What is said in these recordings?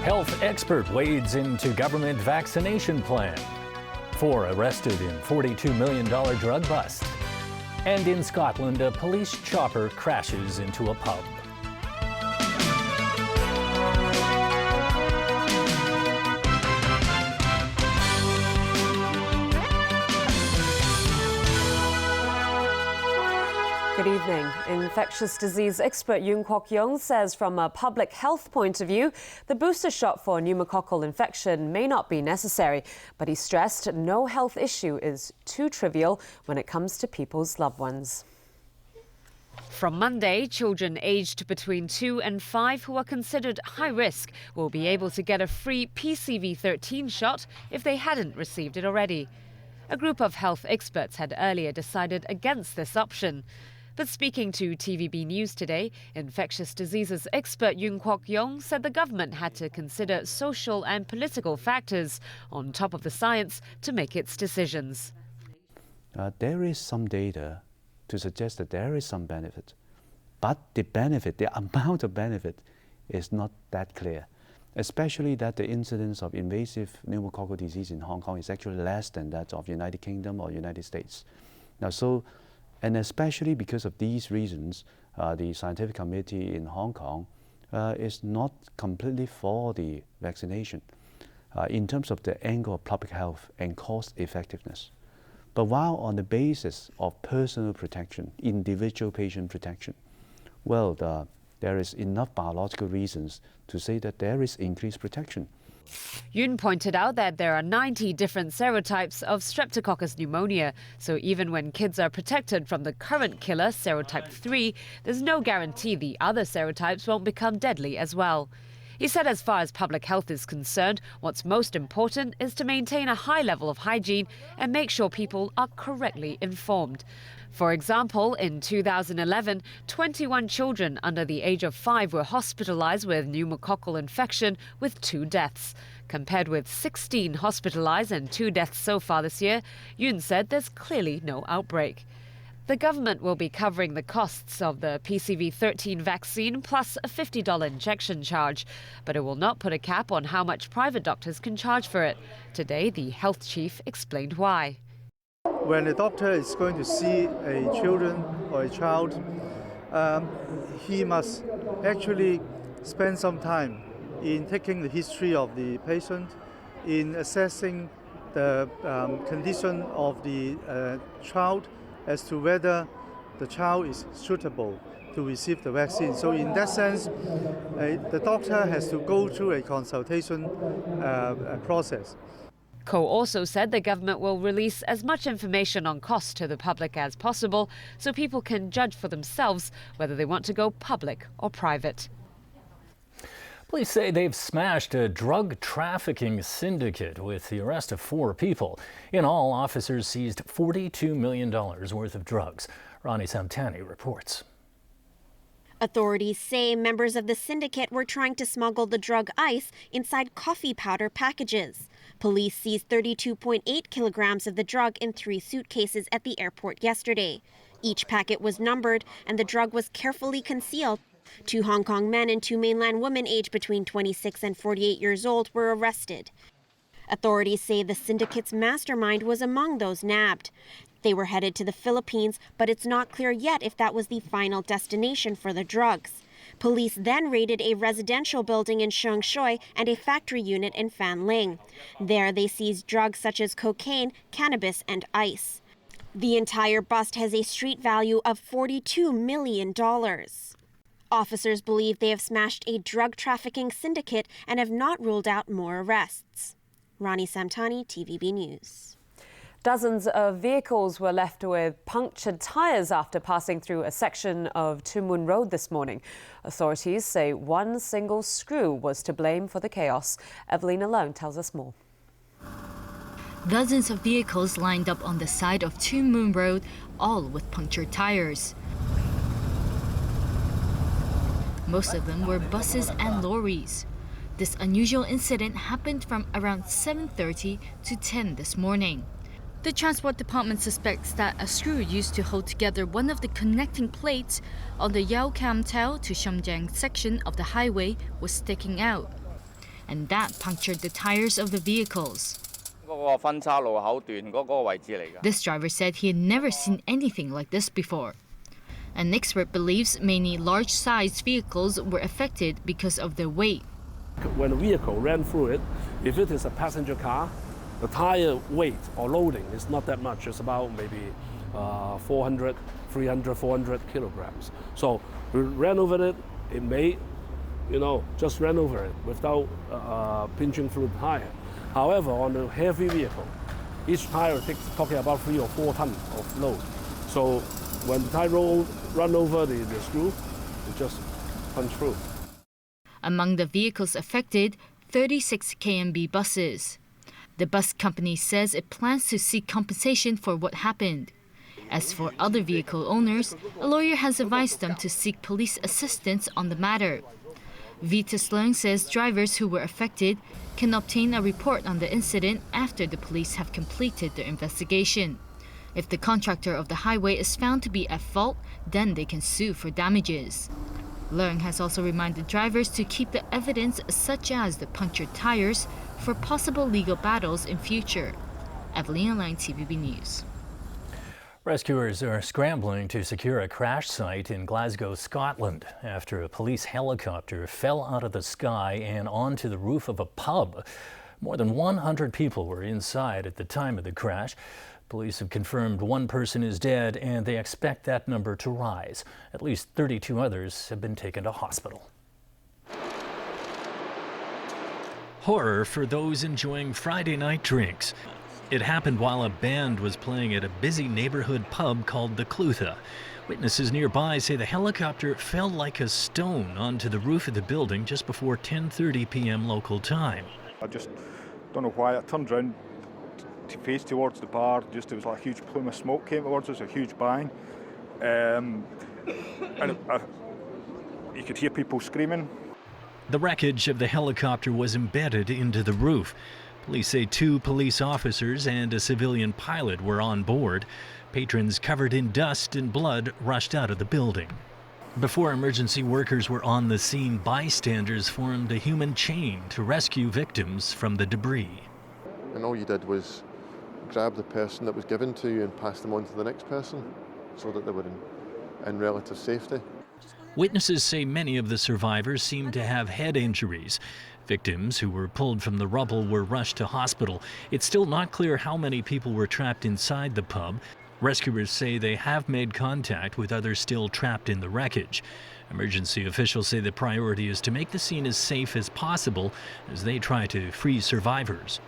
Health expert wades into government vaccination plan. 4 arrested in $42 million drug bust. And in Scotland, a police chopper crashes into a pub. Good evening. Infectious disease expert Yoon Kwok-yong says from a public health point of view, the booster shot for pneumococcal infection may not be necessary, but he stressed no health issue is too trivial when it comes to people's loved ones. From Monday, children aged between 2 and 5 who are considered high risk will be able to get a free PCV13 shot if they hadn't received it already. A group of health experts had earlier decided against this option. But speaking to TVB News today, infectious diseases expert Yoon Kwok-yong said the government had to consider social and political factors on top of the science to make its decisions. There is some data to suggest that there is some benefit, but the amount of benefit is not that clear, especially that the incidence of invasive pneumococcal disease in Hong Kong is actually less than that of United Kingdom or United States. And especially because of these reasons, the scientific committee in Hong Kong is not completely for the vaccination in terms of the angle of public health and cost effectiveness. But while on the basis of personal protection, individual patient protection, well, there is enough biological reasons to say that there is increased protection. Yoon pointed out that there are 90 different serotypes of Streptococcus pneumonia, so even when kids are protected from the current killer, serotype 3, there's no guarantee the other serotypes won't become deadly as well. He said as far as public health is concerned, what's most important is to maintain a high level of hygiene and make sure people are correctly informed. For example, in 2011, 21 children under the age of 5 were hospitalized with pneumococcal infection with 2 deaths. Compared with 16 hospitalized and 2 deaths so far this year, Yoon said there's clearly no outbreak. The government will be covering the costs of the PCV13 vaccine plus a $50 injection charge, but it will not put a cap on how much private doctors can charge for it. Today, the health chief explained why. When a doctor is going to see a children or a child, he must actually spend some time in taking the history of the patient, in assessing the condition of the child as to whether the child is suitable to receive the vaccine. So in that sense, the doctor has to go through a consultation process. Ko also said the government will release as much information on costs to the public as possible so people can judge for themselves whether they want to go public or private. Police say they've smashed a drug trafficking syndicate with the arrest of 4 people. In all, officers seized $42 million worth of drugs. Ronnie Samtani reports. Authorities say members of the syndicate were trying to smuggle the drug ice inside coffee powder packages. Police seized 32.8 kilograms of the drug in 3 suitcases at the airport yesterday. Each packet was numbered and the drug was carefully concealed. 2 Hong Kong men and 2 mainland women aged between 26 and 48 years old were arrested. Authorities say the syndicate's mastermind was among those nabbed. They were headed to the Philippines, but it's not clear yet if that was the final destination for the drugs. Police then raided a residential building in Sheung Shui and a factory unit in Fanling. There they seized drugs such as cocaine, cannabis, and ice. The entire bust has a street value of $42 million. Officers believe they have smashed a drug trafficking syndicate and have not ruled out more arrests. Ronnie Samtani, TVB News. Dozens of vehicles were left with punctured tires after passing through a section of Tuen Mun Road this morning. Authorities say one single screw was to blame for the chaos. Evelina Leung tells us more. Dozens of vehicles lined up on the side of Tuen Mun Road, all with punctured tires. Most of them were buses and lorries. This unusual incident happened from around 7:30 to 10 this morning. The Transport Department suspects that a screw used to hold together one of the connecting plates on the Yaokamtao to Shangjiang section of the highway was sticking out, and that punctured the tires of the vehicles. This driver said he had never seen anything like this before. An expert believes many large-sized vehicles were affected because of their weight. When a vehicle ran through it, if it is a passenger car, the tire weight or loading is not that much. It's about maybe 400 kilograms. So we ran over it, it may, just ran over it without pinching through the tire. However, on a heavy vehicle, each tire talking about 3 or 4 tons of load. So when the tire run over the screw, it just punch through. Among the vehicles affected, 36 KMB buses. The bus company says it plans to seek compensation for what happened. As for other vehicle owners, a lawyer has advised them to seek police assistance on the matter. Vitas Leung says drivers who were affected can obtain a report on the incident after the police have completed their investigation. If the contractor of the highway is found to be at fault, then they can sue for damages. Leung has also reminded drivers to keep the evidence, such as the punctured tires, for possible legal battles in future. Evelyn Lang, TVB News. Rescuers are scrambling to secure a crash site in Glasgow, Scotland, after a police helicopter fell out of the sky and onto the roof of a pub. More than 100 people were inside at the time of the crash. Police have confirmed one person is dead, and they expect that number to rise. At least 32 others have been taken to hospital. Horror for those enjoying Friday night drinks. It happened while a band was playing at a busy neighborhood pub called the Clutha. Witnesses nearby say the helicopter fell like a stone onto the roof of the building just before 10:30 p.m. local time. I just don't know why. I turned around to face towards the bar. There was like a huge plume of smoke came towards us, a huge bang, and you could hear people screaming. The wreckage of the helicopter was embedded into the roof. Police say 2 police officers and a civilian pilot were on board. Patrons covered in dust and blood rushed out of the building. Before emergency workers were on the scene, bystanders formed a human chain to rescue victims from the debris. And all you did was grab the person that was given to you and pass them on to the next person so that they were in relative safety. Witnesses say many of the survivors seemed to have head injuries. Victims who were pulled from the rubble were rushed to hospital. It's still not clear how many people were trapped inside the pub. Rescuers say they have made contact with others still trapped in the wreckage. Emergency officials say the priority is to make the scene as safe as possible as they try to free survivors.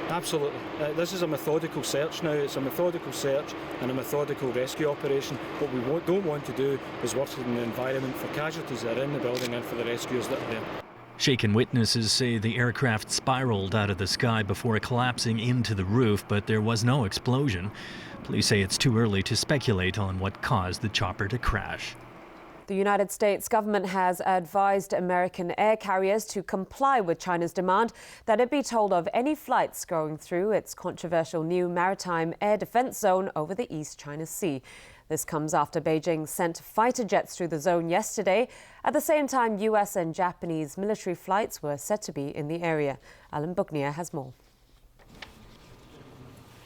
Absolutely. This is a methodical search now. It's a methodical search and a methodical rescue operation. What we don't want to do is work in an environment for casualties that are in the building and for the rescuers that are there. Shaken witnesses say the aircraft spiraled out of the sky before collapsing into the roof, but there was no explosion. Police say it's too early to speculate on what caused the chopper to crash. The United States government has advised American air carriers to comply with China's demand that it be told of any flights going through its controversial new maritime air defense zone over the East China Sea. This comes after Beijing sent fighter jets through the zone yesterday. At the same time, US and Japanese military flights were said to be in the area. Alan Bugnier has more.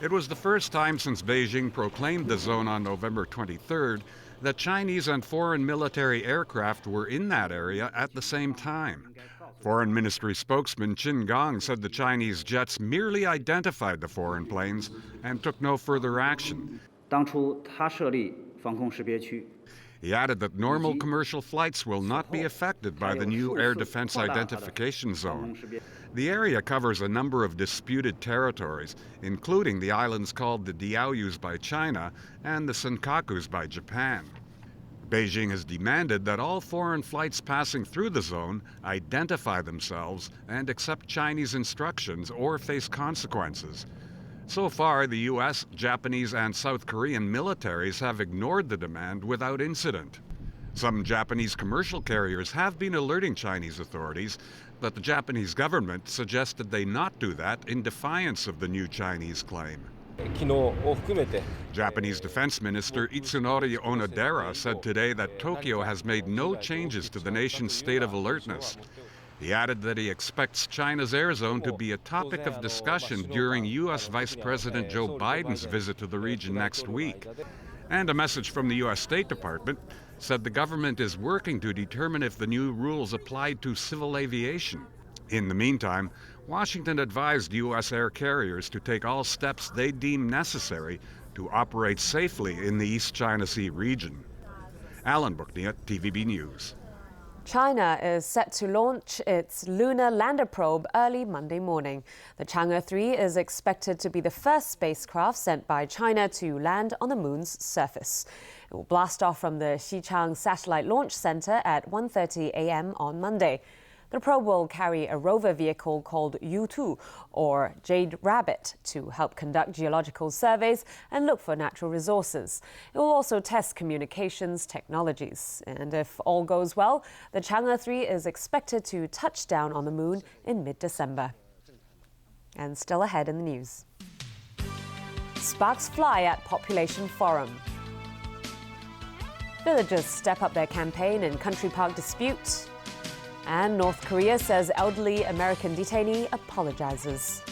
It was the first time since Beijing proclaimed the zone on November 23rd that Chinese and foreign military aircraft were in that area at the same time. Foreign Ministry spokesman Qin Gang said the Chinese jets merely identified the foreign planes and took no further action. He added that normal commercial flights will not be affected by the new air defense identification zone. The area covers a number of disputed territories, including the islands called the Diaoyus by China and the Senkakus by Japan. Beijing has demanded that all foreign flights passing through the zone identify themselves and accept Chinese instructions or face consequences. So far, the US, Japanese, and South Korean militaries have ignored the demand without incident. Some Japanese commercial carriers have been alerting Chinese authorities, but the Japanese government suggested they not do that in defiance of the new Chinese claim. Japanese Defense Minister Itsunori Onodera said today that Tokyo has made no changes to the nation's state of alertness. He added that he expects China's air zone to be a topic of discussion during U.S. Vice President Joe Biden's visit to the region next week. And a message from the U.S. State Department said the government is working to determine if the new rules applied to civil aviation. In the meantime, Washington advised U.S. air carriers to take all steps they deem necessary to operate safely in the East China Sea region. Alan Buckney, TVB News. China is set to launch its lunar lander probe early Monday morning. The Chang'e 3 is expected to be the first spacecraft sent by China to land on the moon's surface. It will blast off from the Xichang Satellite Launch Center at 1:30 a.m. on Monday. The probe will carry a rover vehicle called U2, or Jade Rabbit, to help conduct geological surveys and look for natural resources. It will also test communications technologies. And if all goes well, the Chang'e 3 is expected to touch down on the moon in mid-December. And still ahead in the news. Sparks fly at Population Forum. Villagers step up their campaign in Country Park dispute. And North Korea says elderly American detainee apologizes.